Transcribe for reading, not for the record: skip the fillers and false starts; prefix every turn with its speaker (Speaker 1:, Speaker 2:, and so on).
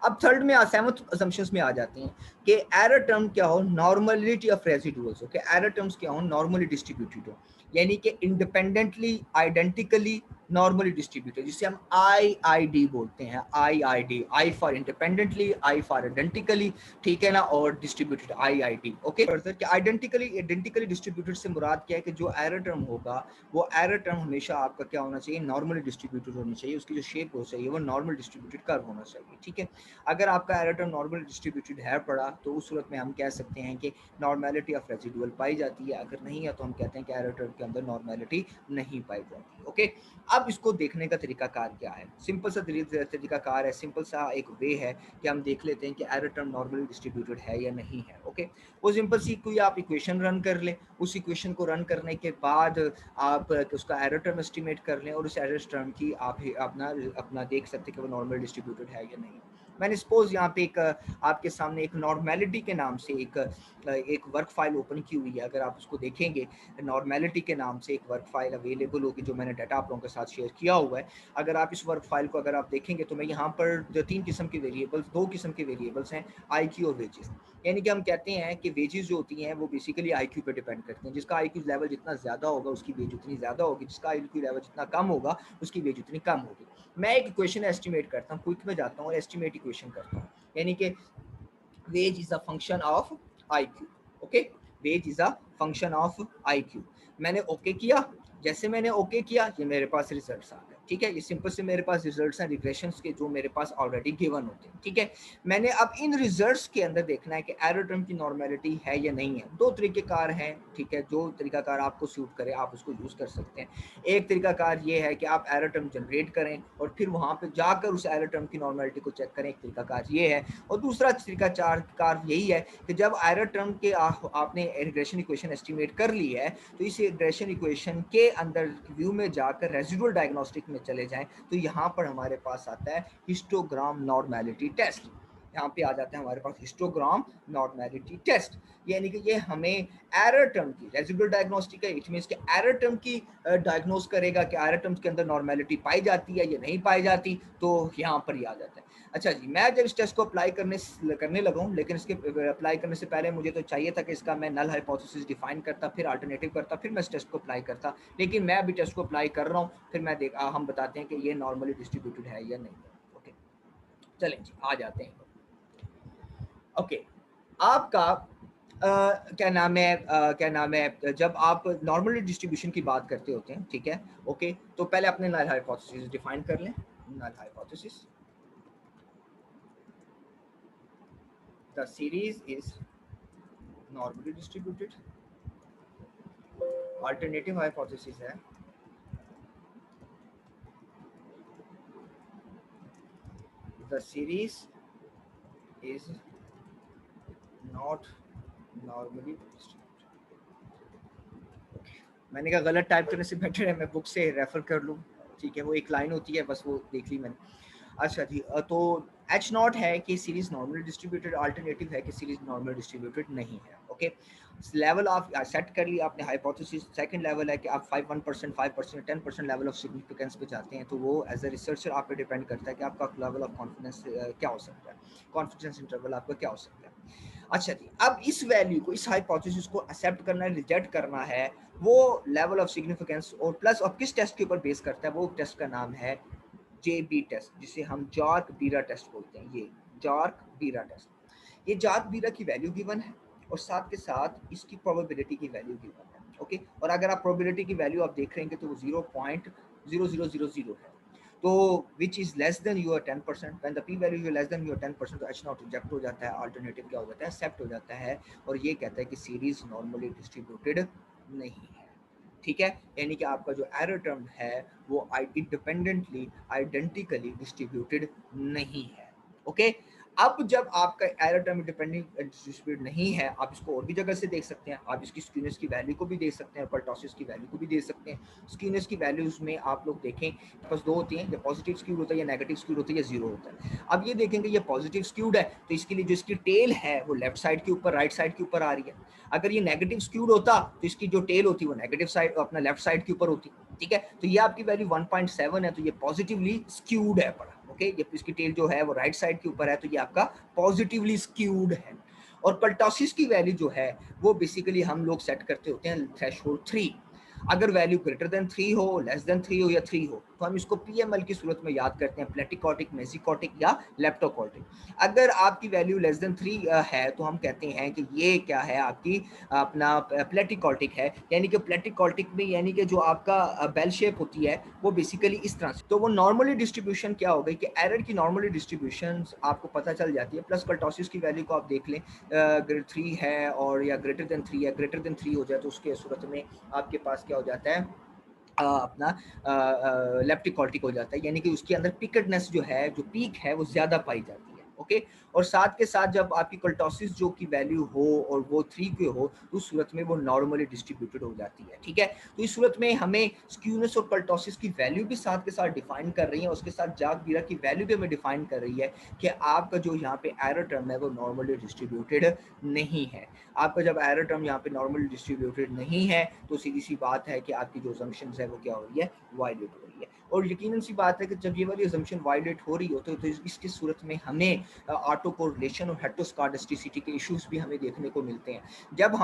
Speaker 1: अब थर्ड में seventh assumptions में आ जाते हैं कि एरर टर्म क्या हो, नॉर्मलिटी ऑफ रेसिडुअल्स हो, कि एरर टर्म्स क्या हो, नॉर्मली डिस्ट्रीब्यूटेड हो, यानी कि इंडिपेंडेंटली आइडेंटिकली नॉर्मली डिस्ट्रीब्यूटेड, जिसे हम IID बोलते हैं। IID, I for independently, I for identically, ठीक है ना, और डिस्ट्रीब्यूटेड IID। ओके, फर्दर कि आइडेंटिकली डिस्ट्रीब्यूटेड से मुराद क्या है कि जो एरर टर्म होगा वो एरर टर्म हमेशा आपका क्या होना चाहिए, नॉर्मली डिस्ट्रीब्यूटेड होनी चाहिए, उसकी जो शेप हो चाहिए वो नॉर्मल डिस्ट्रीब्यूटेड कर्व होना चाहिए। ठीक है, अगर आपका एरर टर्म नॉर्मली डिस्ट्रीब्यूटेड है पड़ा तो उस सूरत में हम कह सकते हैं कि नॉर्मेलिटी ऑफ रेसिडुअल पाई जाती है, अगर नहीं है तो हम कहते हैं कि एरर टर्म के अंदर नॉर्मेलिटी नहीं पाई जाती। ओके, अब इसको देखने का तरीकाकार क्या है, सिंपल सा तरीकाकार है, सिंपल सा एक वे है कि हम देख लेते हैं कि एरर टर्म नॉर्मली डिस्ट्रीब्यूटेड है या नहीं है। ओके, वो सिंपल सी कोई आप इक्वेशन रन कर लें, उस इक्वेशन को रन करने के बाद आप उसका एरर टर्म एस्टिमेट कर लें और उस एरर टर्म की आप अपना देख सकते हैं कि वो नॉर्मल डिस्ट्रीब्यूटेड है या नहीं। मैंने सपोज यहाँ पे एक आपके सामने एक नॉर्मेलिटी के नाम से एक वर्क फाइल ओपन की हुई है। अगर आप उसको देखेंगे, नॉर्मेलिटी के नाम से एक वर्क फाइल अवेलेबल होगी जो मैंने डाटा आप लोगों के साथ शेयर किया हुआ है। अगर आप इस वर्क फाइल को अगर आप देखेंगे तो मैं यहाँ पर दो किस्म के वेरिएबल्स हैं, IQ और वेजेस। यानी कि हम कहते हैं कि वेजेस जो होती हैं वो बेसिकली IQ पे डिपेंड करते हैं, जिसका IQ लेवल जितना ज़्यादा होगा उसकी वेज उतनी ज़्यादा होगी, जिसका IQ लेवल जितना कम होगा उसकी वेज उतनी कम होगी। मैं एक इक्वेशन एस्टिमेट करता हूँ, क्विक में जाता हूँ और एस्टिमेट इक्वेशन करता हूँ, यानी कि wage is a function of IQ। Okay, wage is a function of IQ। मैंने ओके किया, जैसे मैंने ओके किया ये मेरे पास रिजल्ट्स आ गए। ठीक है, ये सिंपल से मेरे पास रिजल्ट्स हैं रिग्रेशंस के जो मेरे पास ऑलरेडी गिवन होते हैं। ठीक है, मैंने अब इन रिजल्ट्स के अंदर देखना है कि एरर टर्म की नॉर्मेलिटी है या नहीं है। दो तरीकेकार हैं, ठीक है, जो तरीकाकार आपको सूट करे आप उसको यूज कर सकते हैं। एक तरीकाकार ये है कि आप एरर टर्म जनरेट करें और फिर वहां पे जाकर उस एरर टर्म की नॉर्मेलिटी को चेक करें, एक तरीकाकार ये है। और दूसरा तरीकाकार यही है कि जब एरर टर्म के आपने रिग्रेशन इक्वेशन एस्टिमेट कर ली है तो इस रिग्रेशन इक्वेशन के अंदर व्यू में जाकर रेजिडुअल डायग्नोस्टिक में चले जाएं तो यहाँ पर हमारे पास आता है हिस्टोग्राम नॉर्मेलिटी टेस्ट। यहाँ पे आ जाता है हमारे पास हिस्टोग्राम नॉर्मेलिटी टेस्ट, यानी कि ये हमें एरर टर्म की रेजिडुअल डायग्नोस्टिक है, इट मींस कि एरर टर्म की डायग्नोस करेगा कि एरर टर्म्स के अंदर नॉर्मेलिटी पाई जाती है या नहीं पाई जाती, तो यहाँ पर ही आ जाता है। अच्छा जी, मैं जब इस टेस्ट को अप्लाई करने लगा हूँ, लेकिन इसके अप्लाई करने से पहले मुझे तो चाहिए था कि इसका मैं नल हाइपोथेसिस डिफाइन करता, फिर अल्टरनेटिव करता, फिर मैं इस टेस्ट को अप्लाई करता, लेकिन मैं अभी टेस्ट को अप्लाई कर रहा हूँ, फिर मैं हम बताते हैं कि ये नॉर्मली डिस्ट्रीब्यूटेड है या नहीं है। ओके, चलें जी आ जाते हैं। ओके, आपका क्या नाम है जब आप नॉर्मल डिस्ट्रीब्यूशन की बात करते होते हैं, ठीक है, ओके, तो पहले अपने नल हाइपोथेसिस डिफाइन कर लें। Null hypothesis, the series is normally distributed. Alternative hypothesis है the series is not normally distributed. मैंने कहा गलत टाइप करने से बेटर है मैं बुक से रेफर कर लूँ, ठीक है, वो एक लाइन होती है बस वो देख ली मैंने। अच्छा जी, तो H नॉट है कि सीरीज नॉर्मली डिस्ट्रीब्यूटेड, अल्टरनेटिव है कि सीरीज नॉर्मली डिस्ट्रीब्यूटेड नहीं है। ओके, लेवल आप सेट कर लिया आपने हाइपोथेसिस। सेकंड लेवल है कि आप 1%, 5%, 10% लेवल ऑफ सिग्निफिकेंस पे जाते हैं, तो वो एज अ रिसर्चर आप पे डिपेंड करता है कि आपका लेवल ऑफ कॉन्फिडेंस क्या हो सकता है, कॉन्फिडेंस इंटरवल आपका क्या हो सकता है। अच्छा जी, अब इस वैल्यू को, इस हाइपोथेसिस को एक्सेप्ट करना है, रिजेक्ट करना है, वो लेवल ऑफ सिग्निफिकेंस और प्लस और किस टेस्ट के ऊपर बेस करता है, वो टेस्ट का नाम है JB टेस्ट, जिसे हम जॉर्क बीरा टेस्ट बोलते हैं। ये जॉर्क बीरा टेस्ट, ये जॉर्क बीरा की वैल्यू गिवन है और साथ के साथ इसकी प्रोबेबिलिटी की वैल्यू गिवन है। ओके, और अगर आप प्रोबेबिलिटी की वैल्यू आप देख रहे हैं तो वो 0.0000 है, तो which is less than your 10%, when the P value is less than your 10% तो H नॉट रिजेक्ट हो जाता है, अल्टरनेटिव क्या हो जाता है, एक्सेप्ट हो जाता है, और ये कहता है कि सीरीज नॉर्मली डिस्ट्रीब्यूटेड नहीं है। ठीक है, यानी कि आपका जो एरर टर्म है वो इंडिपेंडेंटली आइडेंटिकली डिस्ट्रीब्यूटेड नहीं है। ओके, अब जब आपका एरर टर्म इंडिपेंडेंट डिस्ट्रीब्यूटेड नहीं है, आप इसको और भी जगह से देख सकते हैं, आप इसकी स्क्यूनेस की वैल्यू को भी देख सकते हैं, पर्टोसिस की वैल्यू को भी देख सकते हैं। स्क्यूनेस की वैल्यूज में आप लोग देखें बस दो होती हैं, या पॉजिटिव स्क्यूड होता है या नेगेटिव स्क्यूड होता है या जीरो होता है। अब ये देखेंगे ये पॉजिटिव स्क्यूड है तो इसके लिए जो इसकी टेल है वो लेफ्ट साइड के ऊपर, राइट साइड के ऊपर आ रही है। अगर ये नेगेटिव स्क्यूड होता तो इसकी जो टेल होती है वो नेगेटिव साइड, अपना लेफ्ट साइड के ऊपर होती। ठीक है, तो ये आपकी वैल्यू 1.7 है, तो ये पॉजिटिवली स्क्यूड है पड़ा। ओके, जब इसकी टेल जो है वो राइट साइड के ऊपर है तो ये आपका पॉजिटिवली स्क्यूड है। और कर्टोसिस की वैल्यू जो है वो बेसिकली हम लोग सेट करते होते हैं थ्रेशोल्ड 3। अगर वैल्यू ग्रेटर देन 3 हो, लेस देन 3 हो या 3 हो तो हम इसको पीएमएल की सूरत में याद करते हैं, प्लेटिकॉटिक, मेसिकॉटिक या लेप्टोकॉटिक। अगर आपकी वैल्यू लेस देन 3 है तो हम कहते हैं कि ये क्या है, आपकी अपना प्लेटिकॉटिक है। यानी कि प्लेटिकॉटिक में यानी कि जो आपका बेल शेप होती है वो बेसिकली इस तरह से। तो वो नॉर्मली डिस्ट्रीब्यूशन क्या हो गई कि एरर की नॉर्मली डिस्ट्रीब्यूशन आपको पता चल जाती है। प्लस कर्टोसिस की वैल्यू को आप देख लें, 3 है और या ग्रेटर देन 3 है, ग्रेटर देन 3 हो जाए तो उसके सूरत में आपके पास क्या हो जाता है, अपना लेप्टिकॉल्टिक हो जाता है। यानी कि उसके अंदर पिकेडनेस जो है, जो पीक है वो ज़्यादा पाई जाती है। ओके, और साथ के साथ जब आपकी कर्टोसिस जो की वैल्यू हो और वो 3 के हो तो उस सूरत में वो नॉर्मली डिस्ट्रीब्यूटेड हो जाती है। ठीक है, तो इस सूरत में हमें स्क्यूनेस और कर्टोसिस की वैल्यू भी साथ के साथ डिफाइन कर रही है, उसके साथ जाग बीरा की वैल्यू भी हमें डिफाइन कर रही है कि आपका जो यहाँ पे एरर टर्म है वो नॉर्मली डिस्ट्रीब्यूटेड नहीं है। आपका जब एरर टर्म यहाँ पे नॉर्मली डिस्ट्रीब्यूटेड नहीं है तो सीधी सी बात है कि आपकी जो असम्पशंस है वो क्या हो रही है, वायलेट हो रही है। और यकीनन सी बात है कि जब ये वाली असम्पशन वायलेट हो रही होती है तो इसकी सूरत में हमें ऑटो कोरिलेशन और हेटेरोस्कार्डिस्टिसिटी के इश्यूज भी हमें देखने को मिलते हैं। जब